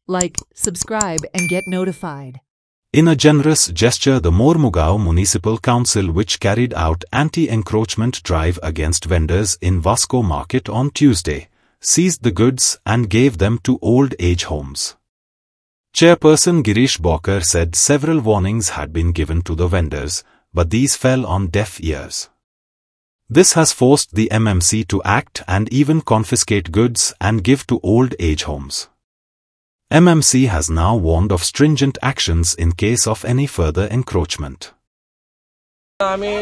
like, subscribe and get notified. In a generous gesture, the Mormugao Municipal Council, which carried out anti-encroachment drive against vendors in Vasco Market on Tuesday, seized the goods and gave them to old age homes. Chairperson Girish Bokar said several warnings had been given to the vendors, but these fell on deaf ears. This has forced the MMC to act and even confiscate goods and give to old age homes. MMC has now warned of stringent actions in case of any further encroachment. आम्ही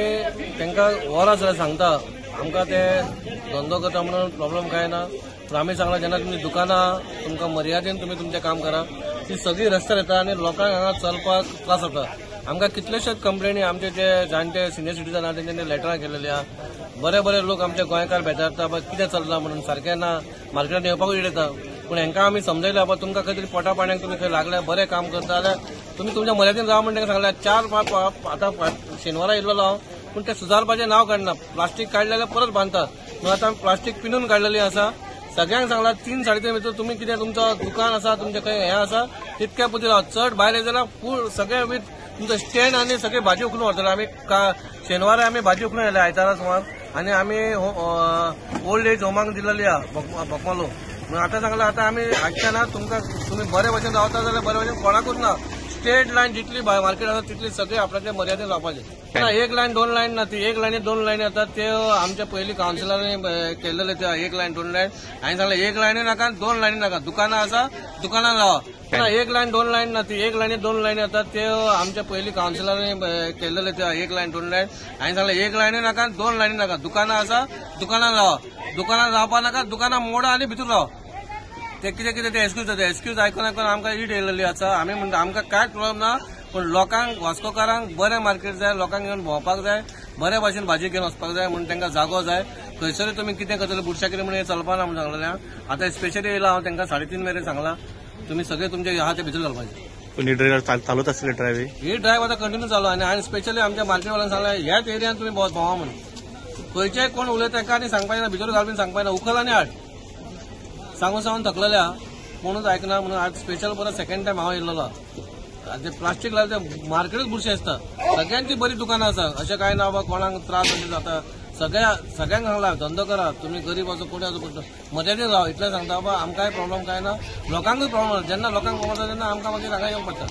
त्यांना वरां सांगता आमकां ते धंदो करता म्हणून problem काय ना पण आम्ही सांगला जेन्ना तुमची दुकानां तुमकां मर्यादेन तुम्ही तुमचें काम करा ती सगळी रस्त्यार येता आनी लोकांक हांगा चलपाक त्रास जाता आमकां कितलेशेच कंप्लेनी आमचे जे जाणटे सिनियर सिटीजन आहा तेंच्यांनी लेटरां केलेली आहा बरे बरे लोक आमचे गोंयकार बेजारता कितें चलता म्हणून सारकें ना मार्केटात येवपाकूय येता पण हांकां आमी समजयलें बाबा तुमकां खंय तरी पोटा पाण्याक तुमी खंय लागल्या बरें काम करता जाल्यार तुमी तुमच्या मर्यादेन रावा म्हणून तांकां सांगल्यार 4 आतां शेनवारा येयल्लो हांव पण ते सुदारपाचें नांव काडना प्लास्टीक काडलें जाल्यार परत बांदतात म्हणून आतां प्लास्टीक पिनून काडलेली आसा सगळ्यांक सांगला 3-3.5 भितर तुमी कितें तुमचो दुकान आसा तुमचें खंय हें आसा तितक्या पुती राव चड भायर येयले जाल्यार फूल सगळें वीथ तुमचो स्टँड आनी सगळे भाजी उखलून व्हरतले आमी शेनवारा आमी भाजी उखलून येयले आयतारा सुमार आनी आमी ओल्ड एज होमाक दिलेली आहा बोकमालो म्हणून आतां सांगलां आतां आमी हाडटना तुमकां तुमी बरे भशेन रावता जाल्यार बरे भशेन कोणाकूच ना स्टेट लायन जितली मार्केट आसा तितली सगळी आपल्याच्या मर्यादेन रावपाचें 1 लायन 2 लायन ना ती 1 लायनी 2 लायनी येतात ते आमच्या पयलीं कावन्सिलरांनी केल्लेले ते 1 लायन 2 लायन हांवें सांगलें 1 लायनी नाका 2 लायनी नाका दुकानां आसा दुकानान रावा 1 लायन 2 लायन ना ती 1 लायनी 2 लायनी येतात ते आमच्या पयलीं कावन्सिलरांनी केल्लेले ते 1 लायन 2 लायन हांवें सांगलें 1 लायनी नाका 2 लायनी नाका दुकानां आसा दुकानान रावा दुकानान रावपा नाका दुकानां मोडा आनी भितूर रावा ते कितें ते एक्सक्यूज आयकून आमकां ईट येयलेली आसा आमी म्हणटा आमकां कांयच प्रॉब्लेम ना पण लोकांक वास्कोकारांक बरें मार्केट जाय लोकांक येवन भोंवपाक जाय बरे भाशेन भाजी घेवन वचपाक जाय म्हणून तांकां जागो जाय खंयसरूय तुमी कितें करतले बुरशा कितें म्हणून चलपाना म्हणून सांगलेलें आतां स्पेशली येयला हांव तांकां 3:30 मेरेन सांगलां तुमी सगळे तुमचे आहा ते भितर घालपाचे पण ही ड्रायव्ह चालूच आसली ड्रायव्ह ही ड्रायव्ह आतां कंटिन्यू चालू आनी स्पेशली आमच्या मार्केटवाल्यांक सांगलें ह्याच एरियान तुमी भोंवा म्हणून खंयचेय कोण उलयता तांकां आनी सांगपाचें ना भितर घालून सांगपाचें ना उखल आनी हाड सांगून थकलेले आहा कोणूच आयकना म्हणून आज स्पेशल परत सेकंड टायम हांव येयल्लो ते प्लास्टीक लागले ते मार्केटूच बुरशें आसता सगळ्यांची बरी दुकानां आसा अशें काय ना बाबा कोणाक त्रास अशें जाता सगळ्यांक सांगला धंदो करा तुमी गरीब असो कोणी असो पडटा मर्यादेन राव इतलें सांगता बाबा आमकांय प्रॉब्लेम काय ना लोकांकूय प्रॉब्लेम जेन्ना लोकांक प्रॉब्लेम जाता तेन्ना आमकां मागीर हांगा येवंक पडटा